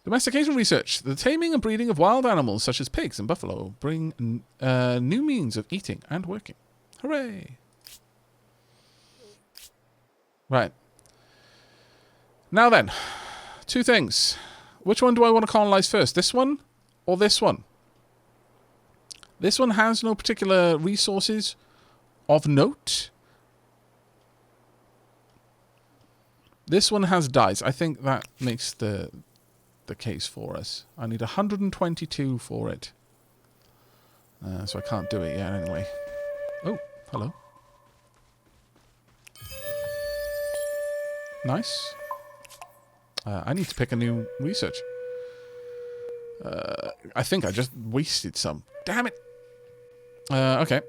Domestication research. The taming and breeding of wild animals such as pigs and buffalo bring new means of eating and working. Hooray! Right. Now then, two things. Which one do I want to colonize first? This one or this one? This one has no particular resources of note. This one has dyes. I think that makes the case for us. I need 122 for it. So I can't do it yet anyway. Oh, hello. Nice. I need to pick a new research. I think I just wasted some. Damn it. Okay.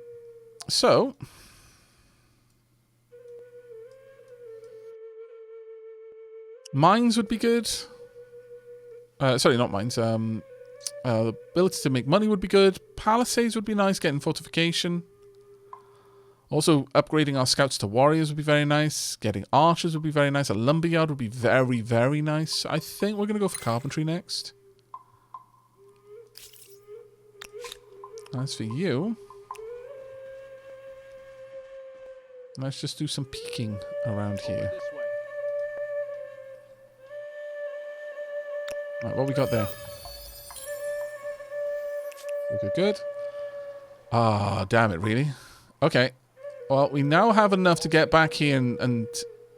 So. Mines would be good. Sorry, not mines. The ability to make money would be good. Palisades would be nice, getting fortification. Also, upgrading our scouts to warriors would be very nice. Getting archers would be very nice. A lumberyard would be very, very nice. I think we're going to go for carpentry next. As for you, let's just do some peeking around here. Right, what we got there? Good, good. Ah, damn it, really? Okay. Well, we now have enough to get back here and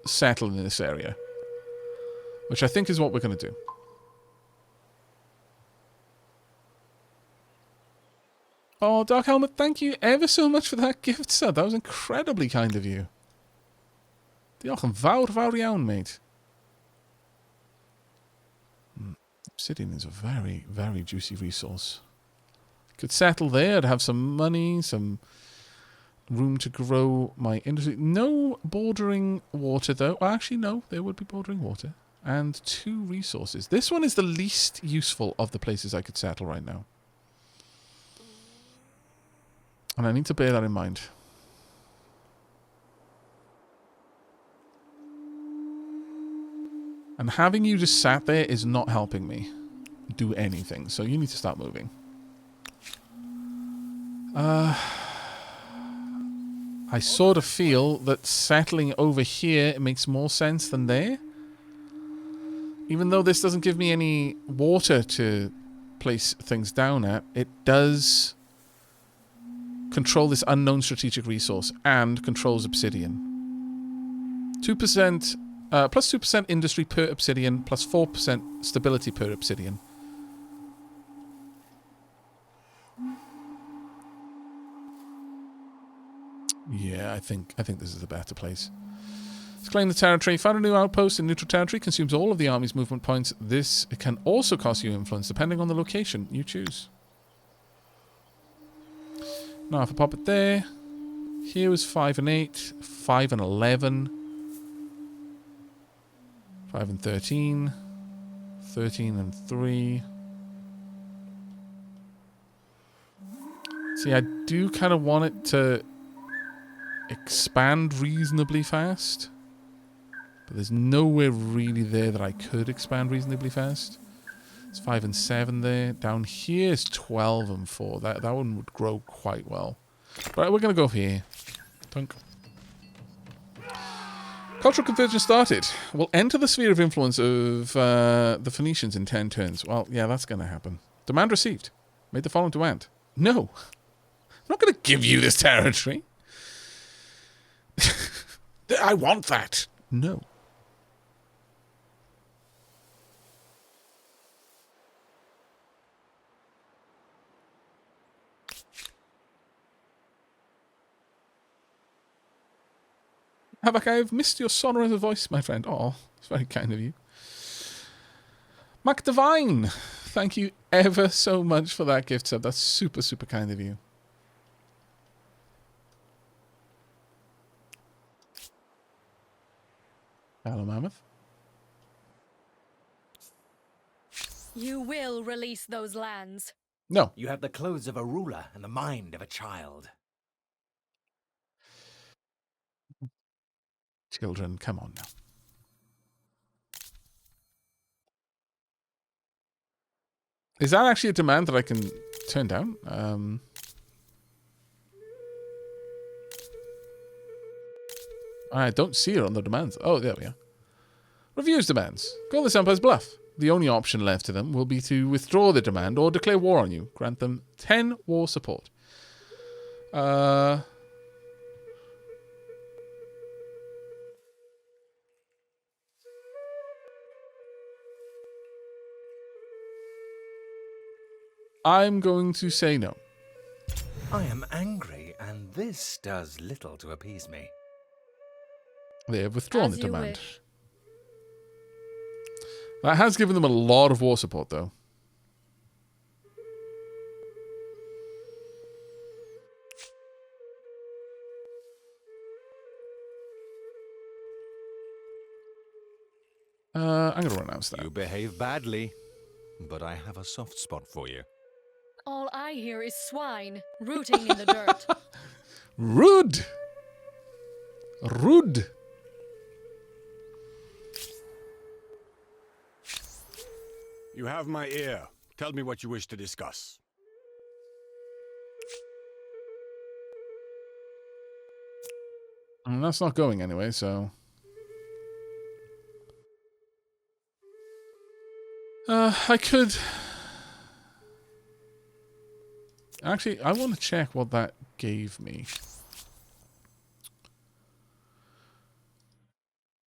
settle in this area. Which I think is what we're going to do. Oh, Dark Helmet, thank you ever so much for that gift, sir. That was incredibly kind of you. Diolch yn fawr, fawr iawn, mate. Obsidian is a very, very juicy resource. Could settle there. I'd have some money, some room to grow my industry. No bordering water, though. Well, actually, no. There would be bordering water. And 2 resources. This one is the least useful of the places I could settle right now. And I need to bear that in mind. And having you just sat there is not helping me do anything. So you need to start moving. I sort of feel that settling over here makes more sense than there. Even though this doesn't give me any water to place things down at, it does control this unknown strategic resource and controls obsidian. 2%, plus 2% industry per obsidian, plus 4% stability per obsidian. Yeah, I think this is a better place. Let's claim the territory. Found a new outpost in neutral territory. Consumes all of the army's movement points. This can also cost you influence, depending on the location you choose. Now, if I pop it there, here was 5 and 8, 5 and 11, 5 and 13, 13 and 3. See, I do kind of want it to expand reasonably fast. But there's nowhere really there that I could expand reasonably fast. It's 5 and 7 there. Down here is 12 and 4. That one would grow quite well. Right, we're going to go here. Dunk. Cultural convergence started. We'll enter the sphere of influence of the Phoenicians in 10 turns. Well, yeah, that's going to happen. Demand received. Made the following demand. No. I'm not going to give you this territory. I want that. No. Aavak, I've missed your sonorous voice, my friend. Oh, it's very kind of you. Mac Divine, thank you ever so much for that gift sub. That's super, super kind of you. Hello, Mammoth. You will release those lands. No. You have the clothes of a ruler and the mind of a child. Children, come on now. Is that actually a demand that I can turn down? I don't see it on the demands. Oh, there we are. Reviews demands. Call this Empire's bluff. The only option left to them will be to withdraw the demand or declare war on you. Grant them 10 war support. I'm going to say no. I am angry, and this does little to appease me. They have withdrawn As the you demand. wish. That has given them a lot of war support, though. I'm going to renounce that. You behave badly, but I have a soft spot for you. All I hear is swine rooting in the dirt. Rude! Rude! You have my ear. Tell me what you wish to discuss. And that's not going anyway, so... I could... Actually, I want to check what that gave me.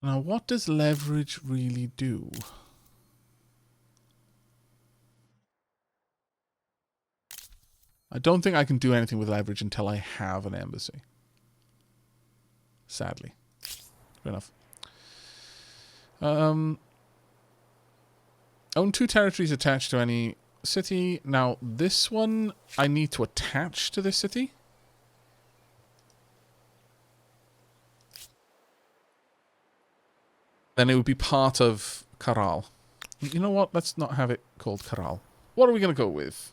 Now, what does leverage really do? I don't think I can do anything with leverage until I have an embassy. Sadly. Fair enough. Own 2 territories attached to any city. Now, this one, I need to attach to this city. Then it would be part of Karal. You know what? Let's not have it called Karal. What are we going to go with?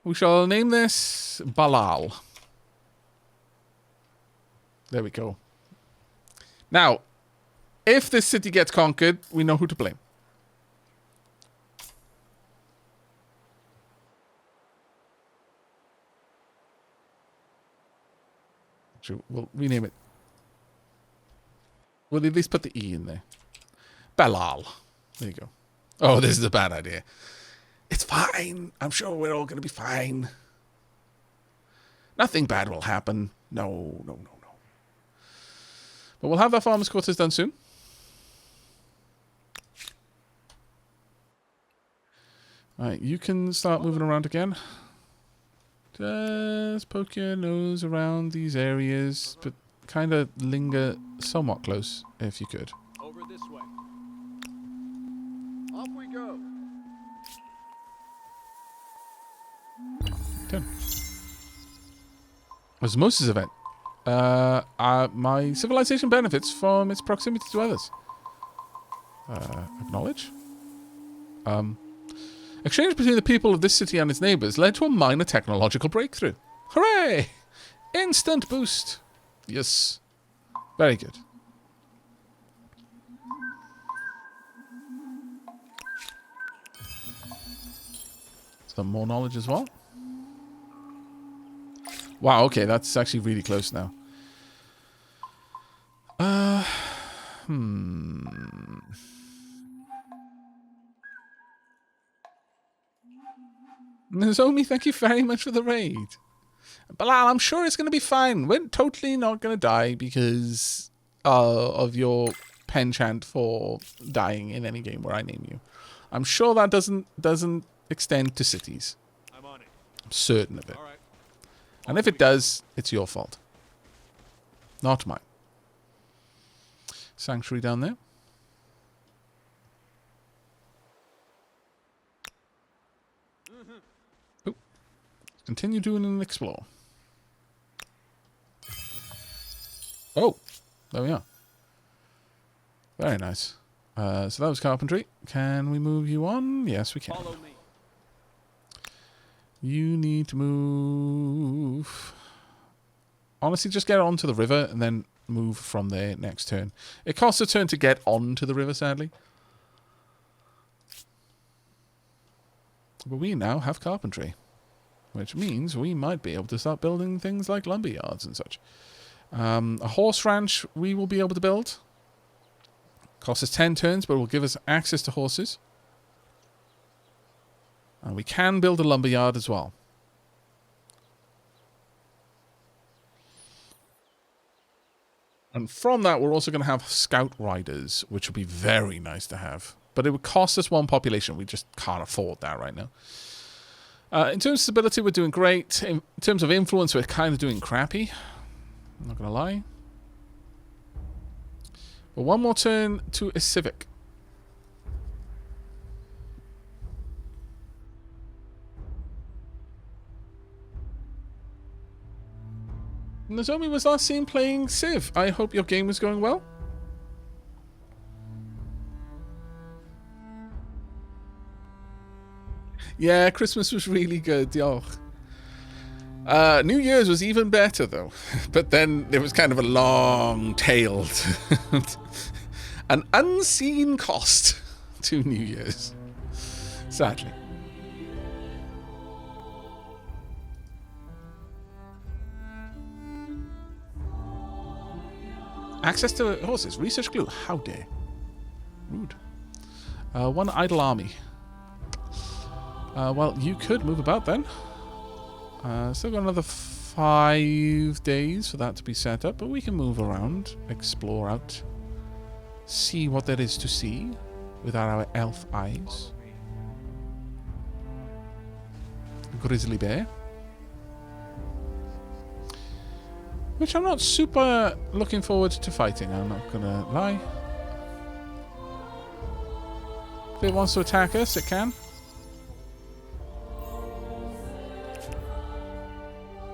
We shall name this Balal. There we go. Now, if this city gets conquered, we know who to blame. Actually, we'll rename it. We'll at least put the E in there. Balal. There you go. Oh, this is a bad idea. It's fine. I'm sure we're all going to be fine. Nothing bad will happen. No. But we'll have our farmers' quarters done soon. Alright, you can start moving around again. Just poke your nose around these areas, but kind of linger somewhat close, if you could. Over this way. Off we go. Done. Osmosis event. My civilization benefits from its proximity to others. Acknowledge. Exchange between the people of this city and its neighbors led to a minor technological breakthrough. Hooray! Instant boost. Yes. Very good. Some more knowledge as well. Wow, okay, that's actually really close now. Nozomi, thank you very much for the raid. Bilal, I'm sure it's going to be fine. We're totally not going to die because of your penchant for dying in any game where I name you. I'm sure that doesn't extend to cities. I'm on it. I'm certain of it. All right. And if it does, it's your fault. Not mine. Sanctuary down there. Oh. Continue doing and explore. Oh. There we are. Very nice. So that was carpentry. Can we move you on? Yes, we can. Follow me. You need to move. Honestly, just get onto the river and then move from there next turn. It costs a turn to get onto the river, sadly. But we now have carpentry, which means we might be able to start building things like lumber yards and such. A horse ranch we will be able to build. Costs us 10 turns, but will give us access to horses. And we can build a lumber yard as well. And from that, we're also going to have scout riders, which would be very nice to have. But it would cost us 1 population. We just can't afford that right now. In terms of stability, we're doing great. In terms of influence, we're kind of doing crappy. I'm not going to lie. But 1 more turn to a civic. Nozomi was last seen playing Civ. I hope your game was going well. Yeah, Christmas was really good. Yo. New Year's was even better, though. But then there was kind of a long tail. An unseen cost to New Year's. Sadly. Access to horses. Research clue. How dare. Rude. 1 idle army. Well, you could move about then. Still got another 5 days for that to be set up, but we can move around, explore out, see what there is to see with our elf eyes. Grizzly bear. Which I'm not super looking forward to fighting, I'm not gonna lie. If it wants to attack us, it can.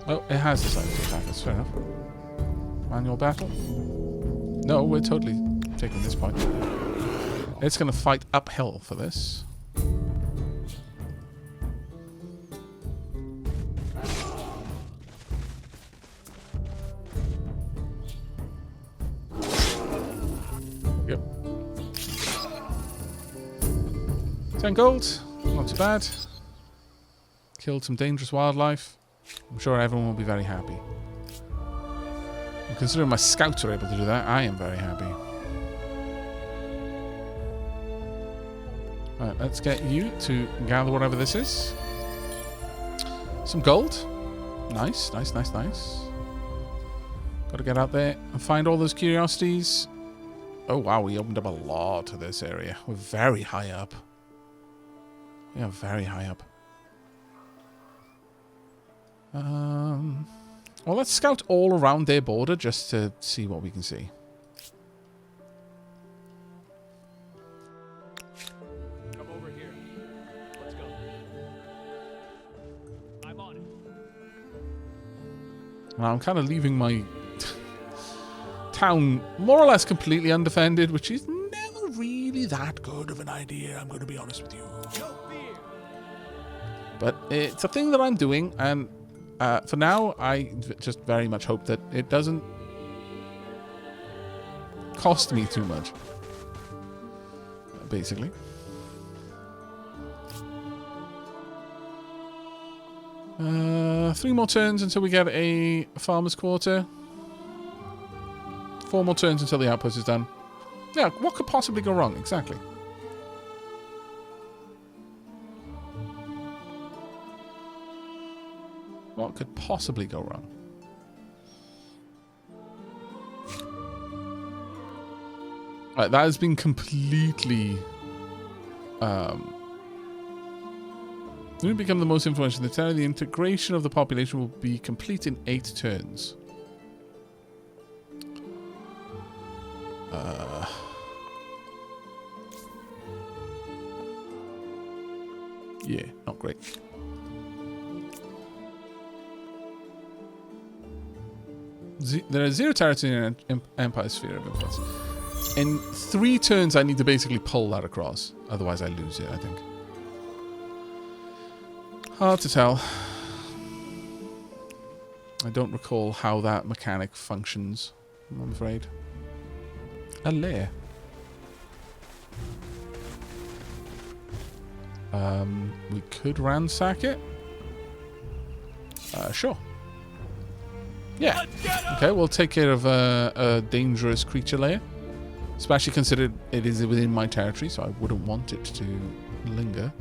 Oh, it has decided to attack us, fair enough. Manual battle? No, we're totally taking this point. It's gonna fight uphill for this. Yep. 10 gold, not too bad. Killed some dangerous wildlife. I'm sure everyone will be very happy. And considering my scouts are able to do that, I am very happy. Alright, let's get you to gather whatever this is. Some gold. Nice, nice, nice, nice. Gotta get out there and find all those curiosities. Oh wow, we opened up a lot of this area. We're very high up. We are very high up. Well, let's scout all around their border just to see what we can see. Come over here. Let's go. I'm on it. Now, I'm kind of leaving my town more or less completely undefended, which is never really that good of an idea, I'm going to be honest with you. No fear. But it's a thing that I'm doing, and for now, I just very much hope that it doesn't cost me too much. Basically. Three more turns until we get a farmer's quarter. 4 more turns until the outpost is done. Yeah, what could possibly go wrong? Exactly. What could possibly go wrong? Right, that has been completely... When we become the most influential in the town, the integration of the population will be complete in 8 turns. Yeah, not great. There are 0 territory in Empire sphere of influence. In 3 turns, I need to basically pull that across. Otherwise, I lose it, I think. Hard to tell. I don't recall how that mechanic functions, I'm afraid. A lair. We could ransack it. Sure. Yeah. Okay, we'll take care of a dangerous creature layer. Especially considered it is within my territory, so I wouldn't want it to linger.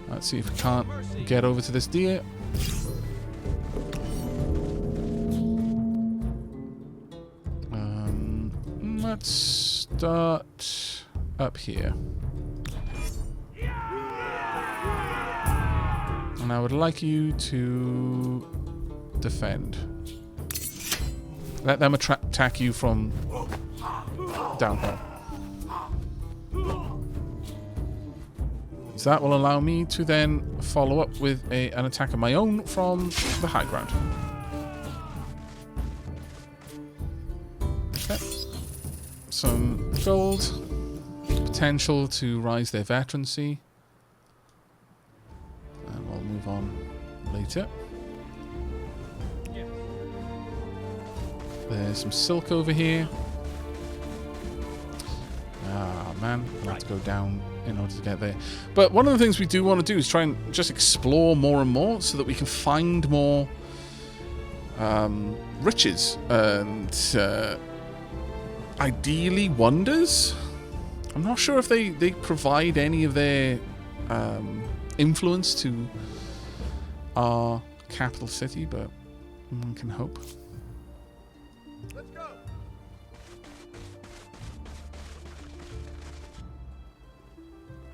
Let's see if we can't get over to this deer. Let's start up here. And I would like you to defend. Let them attack you from downhill. So that will allow me to then follow up with an attack of my own from the high ground. Okay. Some gold. Potential to rise their veterancy. And we'll move on later. There's some silk over here. Ah, man. I'll have to go down in order to get there. But one of the things we do want to do is try and just explore more and more so that we can find more riches and ideally wonders. I'm not sure if they provide any of their influence to our capital city, but one can hope. Let's go.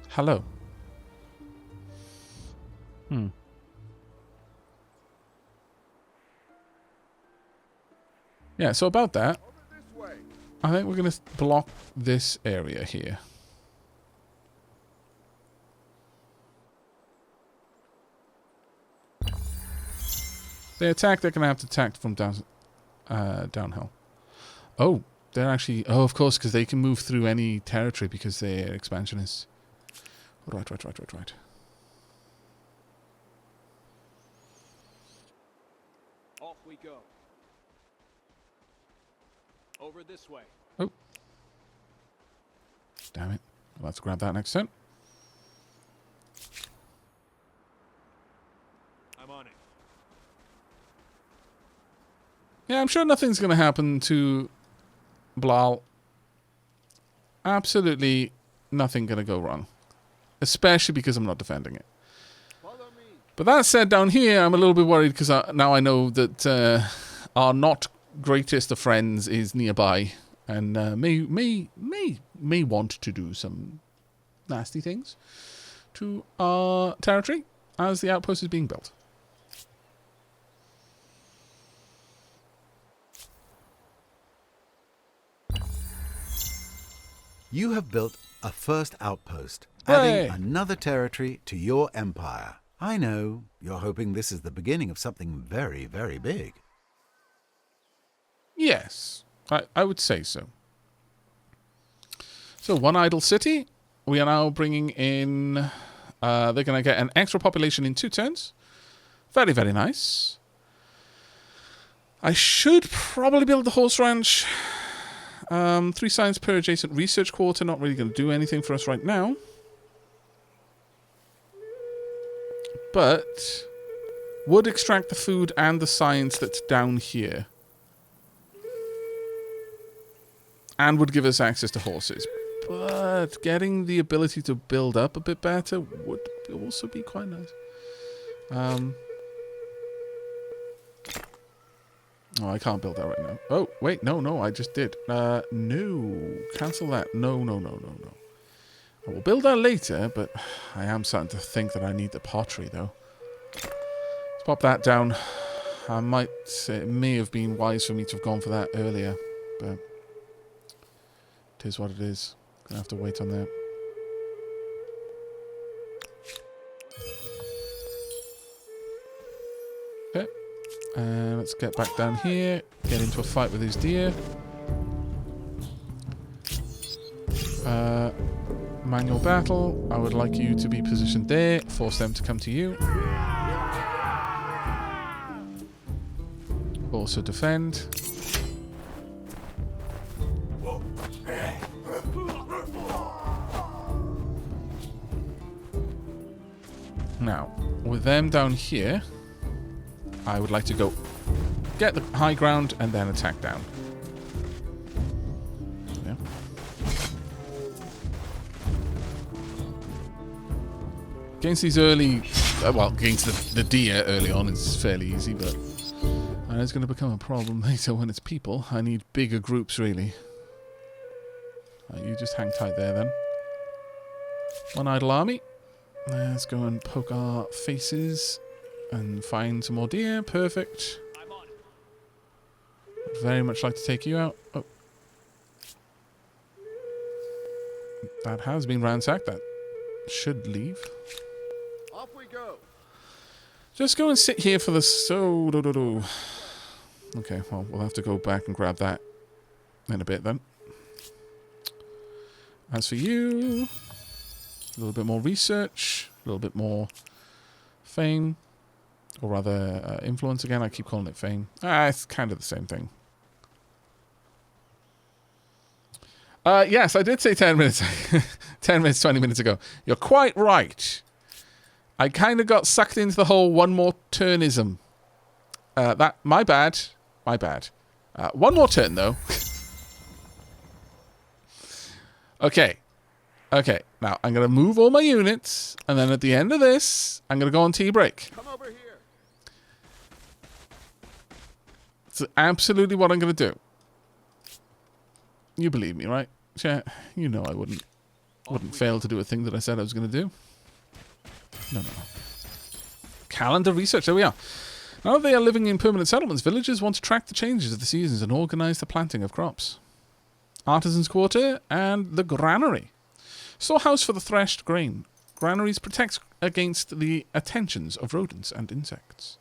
Hello. Yeah, so about that, I think we're going to block this area here. They attack, they're going to have to attack from downhill. Oh, they're actually... Oh, of course, because they can move through any territory because they're expansionists. Right. Off we go. Over this way. Oh. Damn it. Let's grab that next turn. I'm on it. Yeah, I'm sure nothing's going to happen to Blal. Absolutely nothing going to go wrong. Especially because I'm not defending it. But that said, down here, I'm a little bit worried because now I know that our not greatest of friends is nearby and may want to do some nasty things to our territory as the outpost is being built. You have built a first outpost, Hooray! adding another territory to your empire. I know, you're hoping this is the beginning of something very, very big. Yes, I would say so. So, one idle city. We are now bringing in... they're going to get an extra population in 2 turns. Very, very nice. I should probably build the horse ranch. 3 science per adjacent research quarter. Not really going to do anything for us right now. But would extract the food and the science that's down here. And would give us access to horses. But getting the ability to build up a bit better would also be quite nice. Oh, I can't build that right now. Oh, wait, no, I just did. No, cancel that. No. I will build that later, but I am starting to think that I need the pottery, though. Let's pop that down. I might say it may have been wise for me to have gone for that earlier, but it is what it is. Gonna have to wait on that. Okay. Let's get back down here. Get into a fight with these deer. Manual battle. I would like you to be positioned there. Force them to come to you. Also defend. them down here. I would like to go get the high ground and then attack down. Yeah. Against these early... well, against the deer early on is fairly easy, but... it's going to become a problem later when it's people. I need bigger groups, really. You just hang tight there, then. One idle army. Let's go and poke our faces and find some more deer. Perfect. I'm on it. Would very much like to take you out. Oh. That has been ransacked. That should leave. Off we go. Just go and sit here for the... Okay, well, we'll have to go back and grab that in a bit, then. As for you... a little bit more research, a little bit more fame, or rather influence again. I keep calling it fame. It's kind of the same thing. Yes, I did say 10 minutes. 10 minutes, 20 minutes ago. You're quite right. I kind of got sucked into the whole one more turnism. My bad. My bad. One more turn, though. Okay. Okay, now I'm going to move all my units, and then at the end of this, I'm going to go on tea break. Come over here. It's absolutely what I'm going to do. You believe me, right? Chat, you know I wouldn't fail to do a thing that I said I was going to do. No. Calendar research, there we are. Now that they are living in permanent settlements, villagers want to track the changes of the seasons and organize the planting of crops. Artisans' quarter and the granary. Storehouse for the threshed grain. Granaries protect against the attentions of rodents and insects.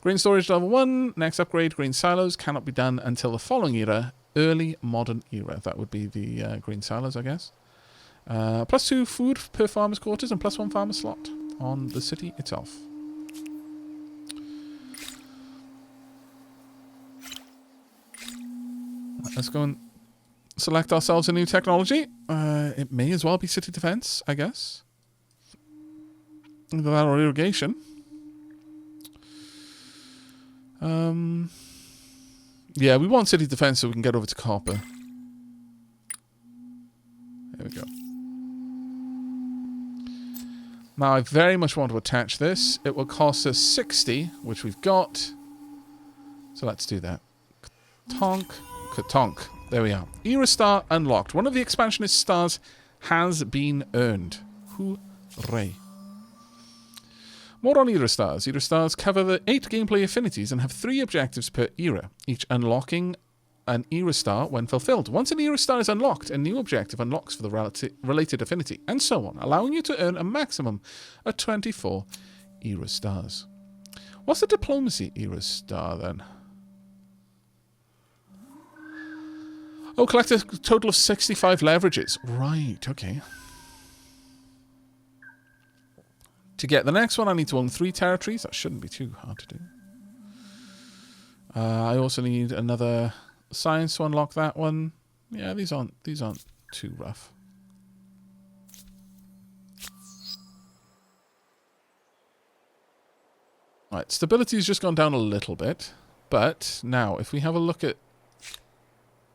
Grain storage level 1. Next upgrade, grain silos cannot be done until the following era, early modern era. That would be the grain silos, I guess. +2 food per farmer's quarters and +1 farmer slot on the city itself. Let's go and select ourselves a new technology. It may as well be city defense, I guess. Either that or irrigation. Yeah, we want city defense so we can get over to copper. There we go. Now, I very much want to attach this. It will cost us 60, which we've got. So let's do that. Tonk. Katonk. There we are. Era Star unlocked. One of the expansionist stars has been earned. Hooray. More on Era Stars. Era Stars cover the 8 gameplay affinities and have 3 objectives per era, each unlocking an Era Star when fulfilled. Once an Era Star is unlocked, a new objective unlocks for the related affinity, and so on, allowing you to earn a maximum of 24 Era Stars. What's the Diplomacy Era Star, then? Oh, collect a total of 65 leverages. Right, okay. To get the next one, I need to own 3 territories. That shouldn't be too hard to do. I also need another science to unlock that one. Yeah, these aren't too rough. Right, stability's just gone down a little bit. But now, if we have a look at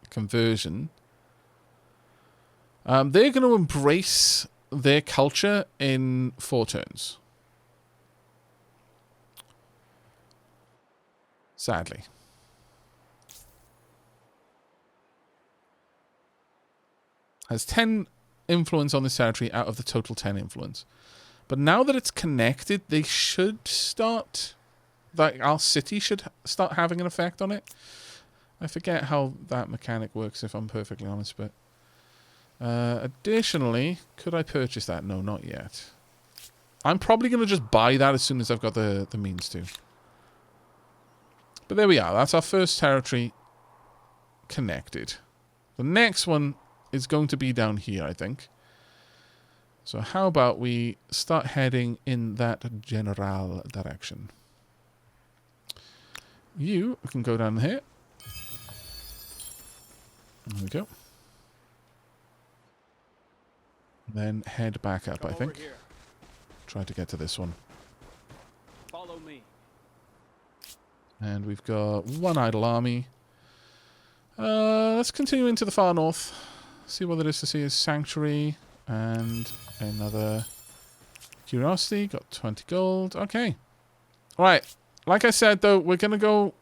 conversion, they're going to embrace their culture in 4 turns. Sadly. Has 10 influence on this territory out of the total 10 influence. But now that it's connected, they should start... like, our city should start having an effect on it. I forget how that mechanic works, if I'm perfectly honest, but... additionally, could I purchase that? No, not yet. I'm probably going to just buy that as soon as I've got the means to. But there we are. That's our first territory connected. The next one is going to be down here, I think. So how about we start heading in that general direction. You can go down here. There we go. Then head back up, I think. Try to get to this one. And we've got one idle army. Let's continue into the far north. See what there is to see. Is Sanctuary and another Curiosity. Got 20 gold. Okay. Right. Like I said, though, we're going to go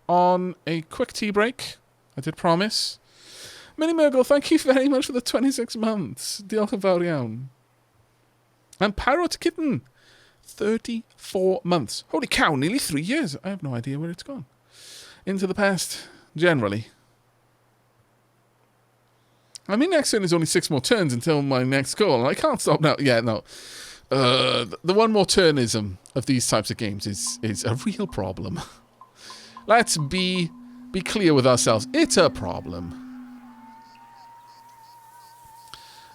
on a quick tea break. I did promise. Mini Murgle, thank you very much for the 26 months. Diolch yn fawr iawn. And Parrot Kitten, 34 months. Holy cow, nearly 3 years. I have no idea where it's gone. Into the past, generally. I mean, next turn is only 6 more turns until my next goal, and I can't stop now. Yeah, no. The one more turnism of these types of games is a real problem. Let's be clear with ourselves. It's a problem.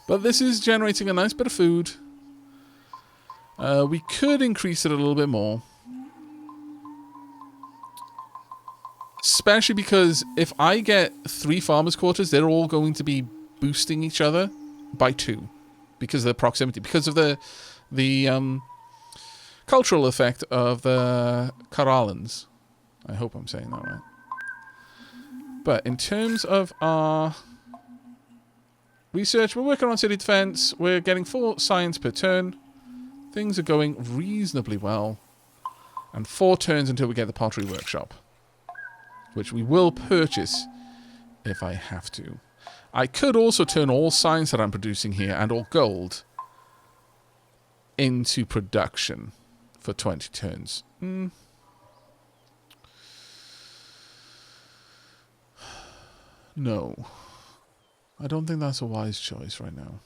But this is generating a nice bit of food. We could increase it a little bit more. Especially because if I get 3 farmers' quarters, they're all going to be boosting each other by 2. Because of the proximity. Because of the cultural effect of the Karalans. I hope I'm saying that right. But in terms of our research, we're working on city defense. We're getting 4 science per turn. Things are going reasonably well. And 4 turns until we get the pottery workshop. Which we will purchase if I have to. I could also turn all science that I'm producing here and all gold into production for 20 turns. No. I don't think that's a wise choice right now.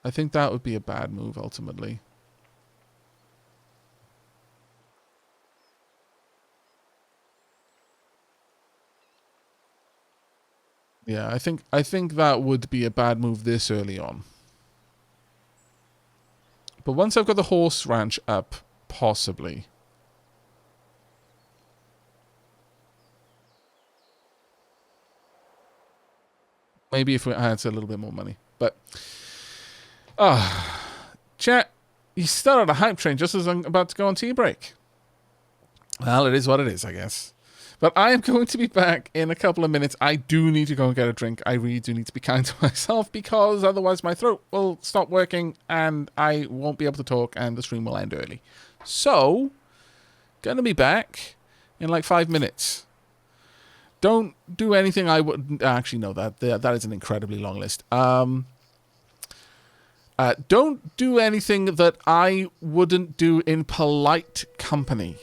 I think that would be a bad move ultimately. Yeah, I think that would be a bad move this early on. But once I've got the horse ranch up, possibly. Maybe if we had a little bit more money. But, chat, you started a hype train just as I'm about to go on tea break. Well, it is what it is, I guess. But I am going to be back in a couple of minutes. I do need to go and get a drink. I really do need to be kind to myself because otherwise my throat will stop working and I won't be able to talk and the stream will end early. So, gonna be back in like 5 minutes. Don't do anything I would... Actually, no, that is an incredibly long list. Don't do anything that I wouldn't do in polite company.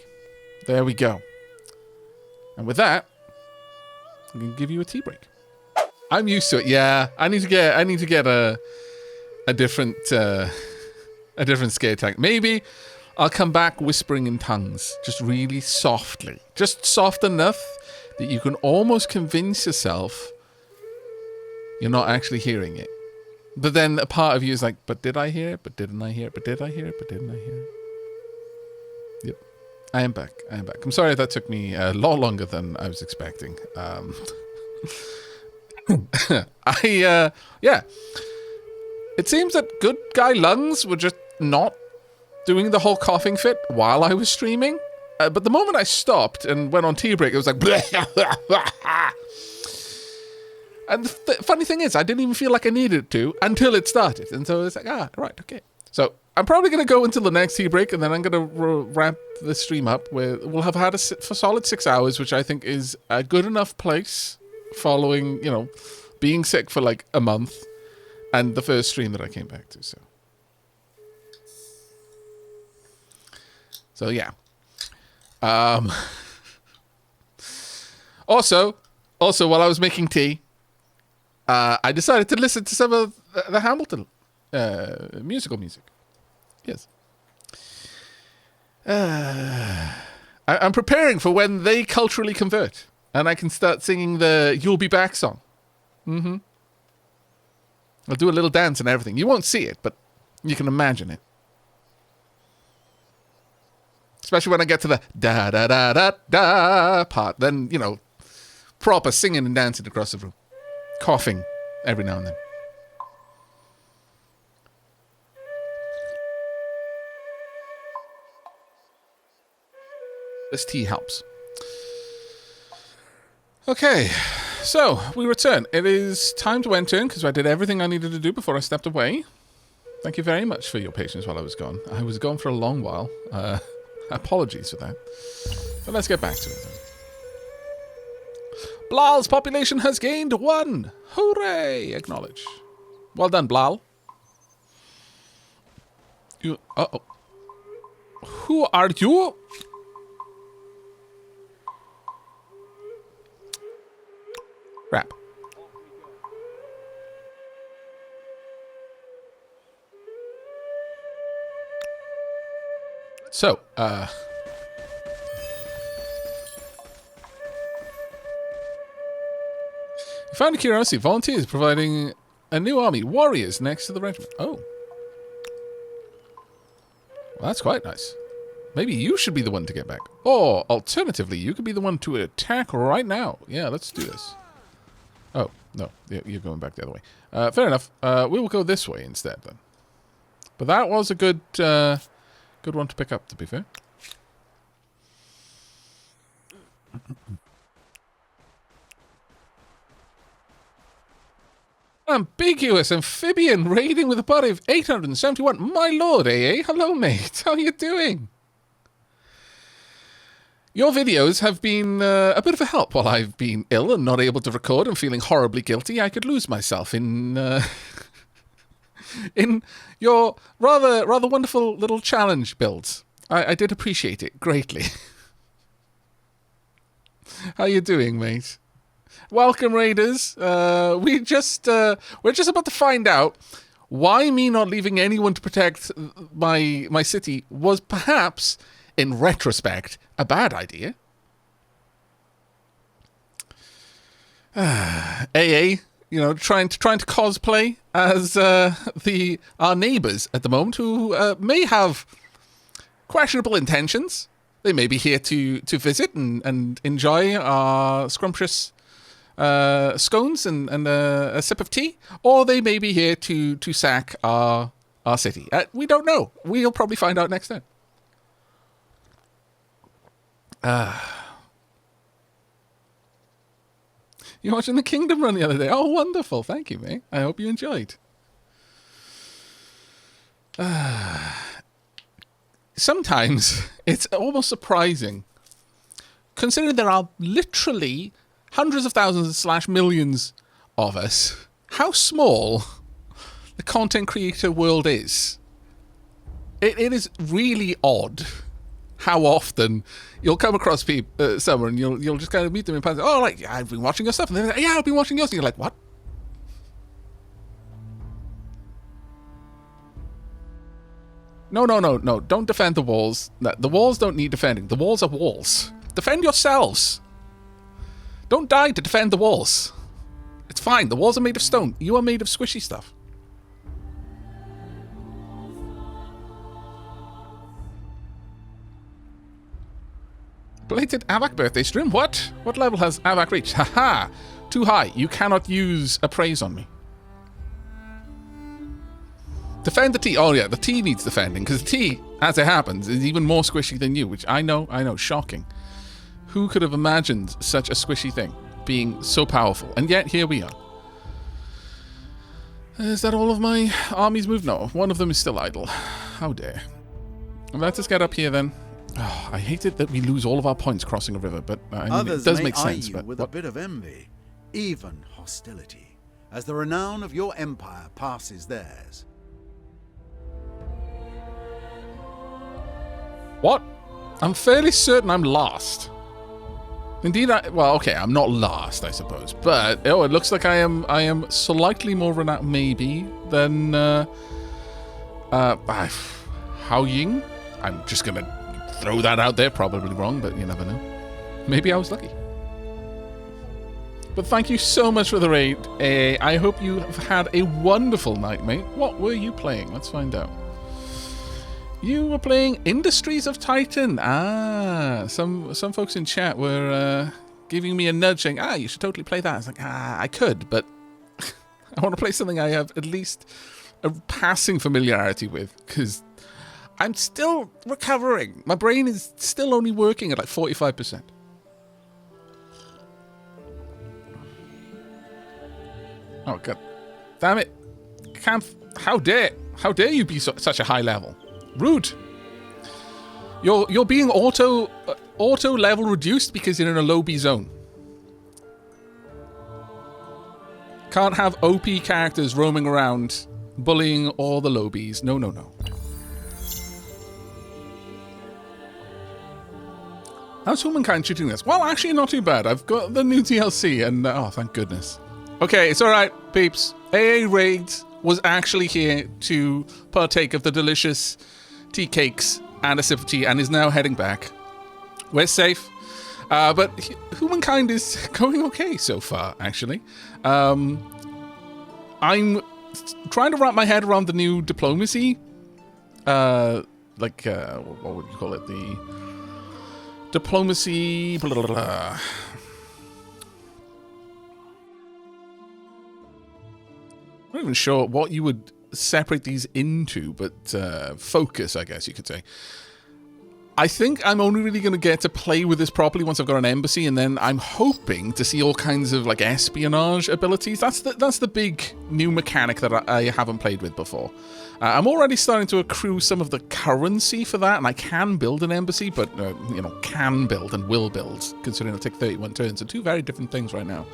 There we go. And with that, I'm going to give you a tea break. I'm used to it. Yeah, I need to get a different scare tactic. Maybe I'll come back whispering in tongues, just really softly, just soft enough that you can almost convince yourself you're not actually hearing it. But then a part of you is like, but did I hear it? But didn't I hear it? But did I hear it? But didn't I hear it? Yep. I am back. I'm sorry that took me a lot longer than I was expecting. Yeah. It seems that good guy lungs were just not doing the whole coughing fit while I was streaming. But the moment I stopped and went on tea break, it was like... And the funny thing is, I didn't even feel like I needed to until it started. And so it's like, right, okay. So I'm probably going to go until the next tea break, and then I'm going to wrap the stream up where we'll have had for solid 6 hours, which I think is a good enough place following, being sick for like a month and the first stream that I came back to. So yeah. Also, while I was making tea, I decided to listen to some of the Hamilton musical music. Yes. I'm preparing for when they culturally convert and I can start singing the You'll Be Back song. I'll do a little dance and everything. You won't see it, but you can imagine it. Especially when I get to the da-da-da-da-da part. Then, proper singing and dancing across the room. Coughing every now and then. This tea helps. Okay, so we return. It is time to enter in because I did everything I needed to do before I stepped away. Thank you very much for your patience while I was gone. I was gone for a long while. Apologies for that. But let's get back to it then. Blal's population has gained 1. Hooray! Acknowledge. Well done, Blal. You... Uh-oh. Who are you? Crap. So, found a curiosity. Volunteers providing a new army. Warriors next to the regiment. Oh. Well, that's quite nice. Maybe you should be the one to get back. Or, alternatively, you could be the one to attack right now. Yeah, let's do this. Oh, no. You're going back the other way. Fair enough. We will go this way instead, then. But that was a good one to pick up, to be fair. Ambiguous amphibian raiding with a party of 871. My lord, AA. Hello, mate. How are you doing? Your videos have been a bit of a help while I've been ill and not able to record and feeling horribly guilty. I could lose myself in in your rather wonderful little challenge builds. I did appreciate it greatly. How you doing, mate? Welcome, Raiders. We're just about to find out why me not leaving anyone to protect my city was perhaps, in retrospect, a bad idea. AA, you know, trying to cosplay as our neighbours at the moment who may have questionable intentions. They may be here to visit and enjoy our scrumptious scones and a sip of tea, or they may be here to sack our city. We don't know. We'll probably find out next time. You watching the Kingdom run the other day? Oh, wonderful. Thank you, mate. I hope you enjoyed. Sometimes it's almost surprising, considering there are literally hundreds of thousands / millions of us, how small the content creator world is. It is really odd how often you'll come across people somewhere and you'll just kind of meet them in person. Oh, like, yeah, I've been watching your stuff. And they're like, yeah, I've been watching yours. And you're like, what? No. Don't defend the walls. No, the walls don't need defending. The walls are walls. Defend yourselves. Don't die to defend the walls. It's fine. The walls are made of stone. You are made of squishy stuff. Belated Aavak birthday stream? What? What level has Aavak reached? Haha! Too high. You cannot use appraise on me. Defend the tea. Oh yeah, the tea needs defending, because the tea, as it happens, is even more squishy than you, which I know, shocking. Who could have imagined such a squishy thing being so powerful? And yet, here we are. Is that all of my armies moved? No, one of them is still idle. How dare. Let us get up here then. Oh, I hate it that we lose all of our points crossing a river, but I mean, it does make sense. But with a bit of envy, even hostility, as the renown of your empire passes theirs. What? I'm fairly certain I'm last. Indeed, well, okay, I'm not last, I suppose, but it looks like I am slightly more renowned, maybe, than Hao Ying. I'm just gonna throw that out there, probably wrong, but you never know. Maybe I was lucky. But thank you so much for the raid. I hope you have had a wonderful night, mate. What were you playing? Let's find out. You were playing Industries of Titan. Some folks in chat were giving me a nudge saying, you should totally play that. I was like, I could, but I want to play something I have at least a passing familiarity with, because I'm still recovering. My brain is still only working at like 45%. Oh, God. Damn it. How dare you be such a high level? Rude. You're being auto level reduced because you're in a low B zone. Can't have OP characters roaming around bullying all the low Bs. No, no, no. How's Humankind shooting this? Well, actually not too bad. I've got the new DLC and oh, thank goodness. Okay, it's alright, peeps. AA Raids was actually here to partake of the delicious tea cakes and a sip of tea and is now heading back. We're safe. But Humankind is going okay so far, actually. I'm trying to wrap my head around the new diplomacy. What would you call it? The diplomacy... Blah, blah, blah. I'm not even sure what you would separate these into, but focus, I guess you could say. I think I'm only really going to get to play with this properly once I've got an embassy, and then I'm hoping to see all kinds of like espionage abilities. That's the big new mechanic that I haven't played with before. I'm already starting to accrue some of the currency for that, and I can build an embassy, but can build and will build, considering it'll take 31 turns. So two very different things right now.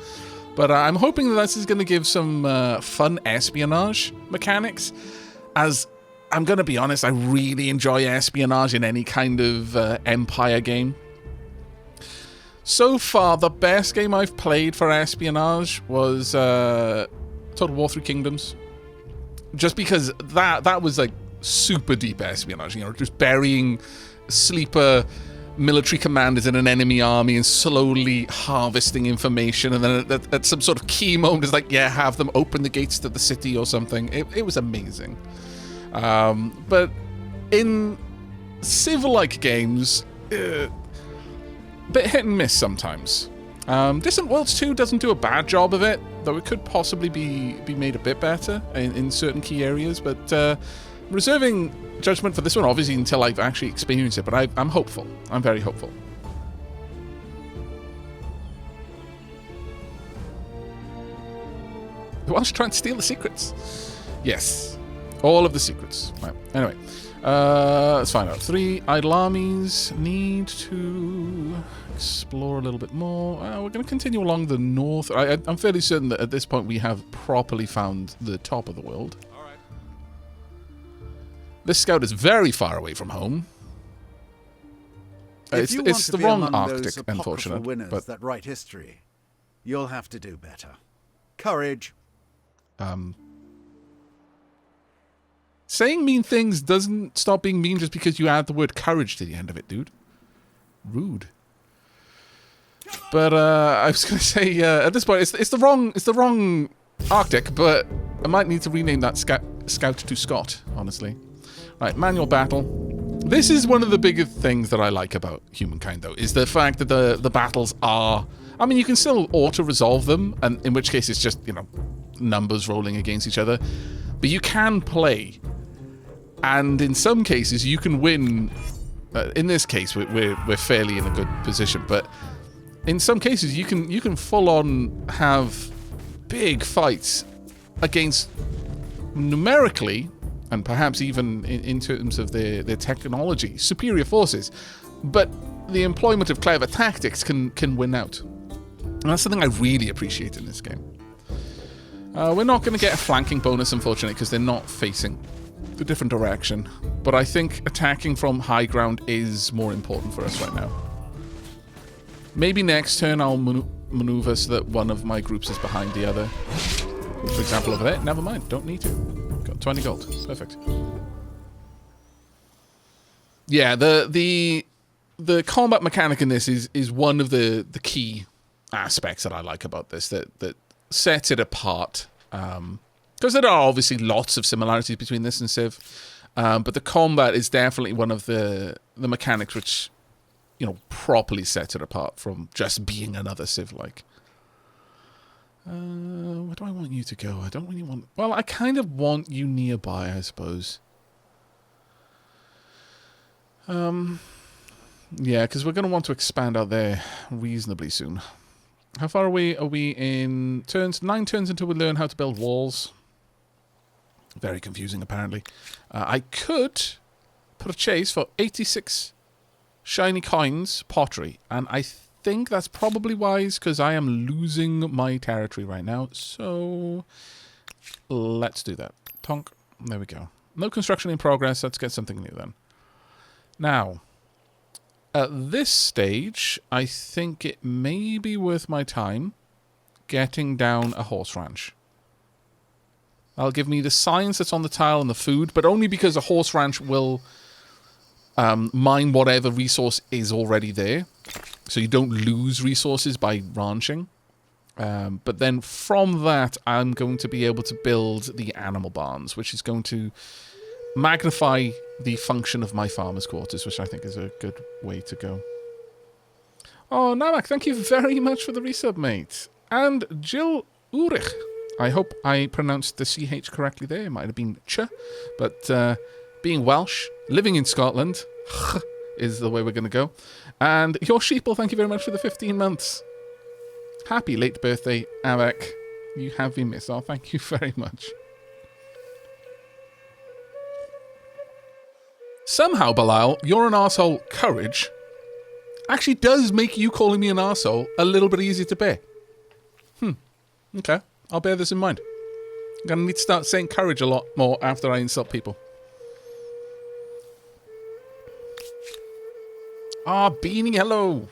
But I'm hoping that this is going to give some fun espionage mechanics, as I'm going to be honest, I really enjoy espionage in any kind of Empire game. So far, the best game I've played for espionage was Total War 3 Kingdoms. Just because that was like super deep espionage, just burying sleeper military commanders in an enemy army and slowly harvesting information, and then at some sort of key moment it's like, yeah, have them open the gates to the city or something. It was amazing. But in Civ-like games, bit hit and miss sometimes. Distant Worlds 2 doesn't do a bad job of it, though it could possibly be made a bit better in certain key areas, but reserving judgment for this one, obviously, until I've actually experienced it, but I'm hopeful. I'm very hopeful. Who else trying to steal the secrets? Yes. All of the secrets. Right. Anyway, let's find out. 3 idle armies. Need to explore a little bit more. We're going to continue along the north. I'm fairly certain that at this point we have properly found the top of the world. All right. This scout is very far away from home. It's the wrong Arctic, unfortunately. Winners but that write history, you'll have to do better. Courage. Saying mean things doesn't stop being mean just because you add the word courage to the end of it, dude. Rude. But I was going to say at this point it's the wrong Arctic, but I might need to rename that scout to Scott, honestly. Right, manual battle. This is one of the biggest things that I like about Humankind, though, is the fact that the battles are... I mean, you can still auto-resolve them, and in which case it's just, numbers rolling against each other. But you can play, and in some cases you can win. In this case, we're fairly in a good position, but in some cases you can full-on have big fights against numerically, and perhaps even in terms of their technology, superior forces, but the employment of clever tactics can win out. And that's something I really appreciate in this game. We're not going to get a flanking bonus, unfortunately, because they're not facing the different direction. But I think attacking from high ground is more important for us right now. Maybe next turn I'll maneuver so that one of my groups is behind the other. For example, over there. Never mind, don't need to. Got 20 gold. Perfect. Yeah, the combat mechanic in this is one of the key aspects that I like about this, that sets it apart. Because there are obviously lots of similarities between this and Civ, but the combat is definitely one of the mechanics which, properly sets it apart from just being another Civ-like. Where do I want you to go? I don't really want... Well, I kind of want you nearby, I suppose. Yeah, because we're going to want to expand out there reasonably soon. How far away are we in turns? 9 turns until we learn how to build walls. Very confusing, apparently. I could put a chase for 86 shiny coins pottery, and I think that's probably wise because I am losing my territory right now. So let's do that. Tonk. There we go. No construction in progress. Let's get something new then. Now, at this stage, I think it may be worth my time getting down a horse ranch. That'll give me the science that's on the tile and the food, but only because a horse ranch will mine whatever resource is already there. So you don't lose resources by ranching. But then from that, I'm going to be able to build the animal barns, which is going to magnify the function of my farmer's quarters, which I think is a good way to go. Oh, Namak, thank you very much for the resub, mate. And Jill Ulrich. I hope I pronounced the CH correctly there. It might have been ch, but being Welsh, living in Scotland, is the way we're going to go. And your sheeple, thank you very much for the 15 months. Happy late birthday, Aavak. You have been missed. Oh, thank you very much. Somehow, Bilal, you're an arsehole courage actually does make you calling me an arsehole a little bit easier to bear. Okay. I'll bear this in mind. I'm going to need to start saying courage a lot more after I insult people. Ah, Beanie, hello.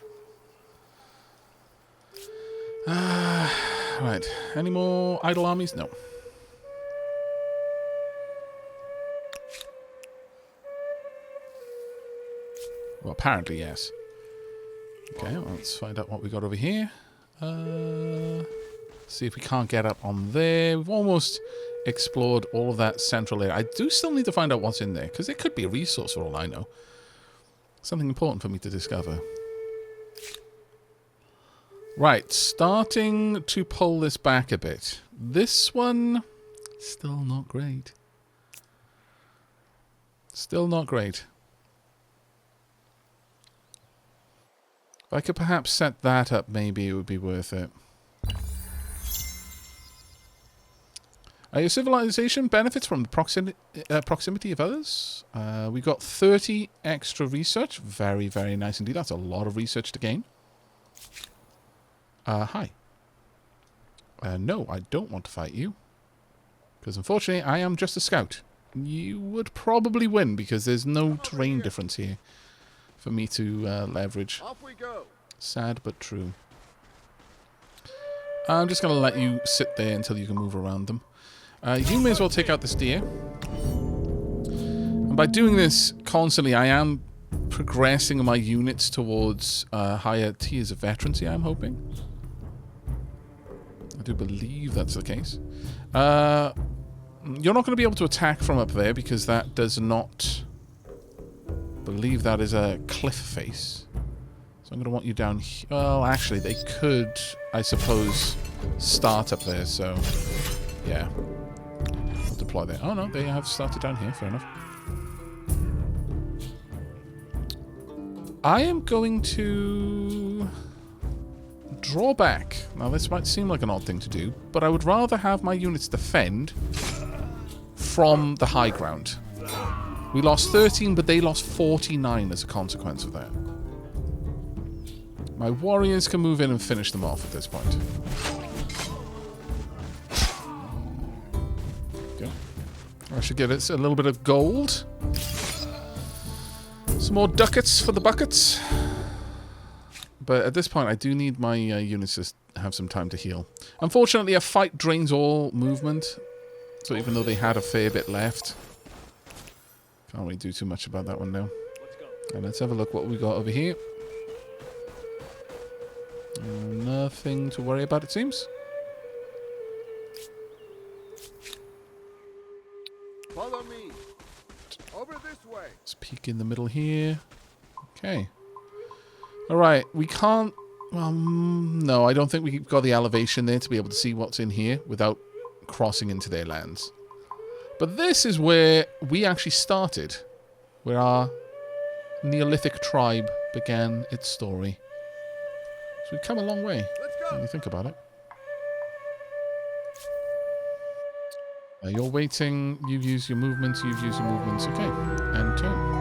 Right. Any more idle armies? No. Well, apparently, yes. Okay, well, let's find out what we got over here. See if we can't get up on there. We've almost explored all of that central area. I do still need to find out what's in there, because it could be a resource for all I know. Something important for me to discover. Right, starting to pull this back a bit. This one, still not great. Still not great. If I could perhaps set that up, maybe it would be worth it. Your civilization benefits from the proximity of others. We got 30 extra research. Very, very nice indeed. That's a lot of research to gain. Hi. No, I don't want to fight you. Because unfortunately, I am just a scout. You would probably win because there's no terrain difference here for me to leverage. Off we go. Sad but true. I'm just going to let you sit there until you can move around them. You may as well take out this deer. And by doing this constantly, I am progressing my units towards higher tiers of veterancy, I'm hoping. I do believe that's the case. You're not going to be able to attack from up there because that does not... I believe that is a cliff face. So I'm going to want you down here. Well, actually, they could, I suppose, start up there, so... Yeah. I'll deploy there. Oh, no, they have started down here. Fair enough. I am going to... draw back. Now, this might seem like an odd thing to do, but I would rather have my units defend from the high ground. We lost 13, but they lost 49 as a consequence of that. My warriors can move in and finish them off at this point. Okay. I should get us a little bit of gold. Some more ducats for the buckets. But at this point, I do need my units to have some time to heal. Unfortunately, a fight drains all movement. So even though they had a fair bit left, can't really do too much about that one now. And let's have a look what we got over here. Nothing to worry about, it seems. Follow me. Over this way. Let's peek in the middle here. Okay. Alright, we can't... Well, no, I don't think we've got the elevation there to be able to see what's in here without crossing into their lands. But this is where we actually started. Where our Neolithic tribe began its story. So we've come a long way Let's go. when you think about it. You're waiting. You've used your movements. You've used your movements. Okay. End turn.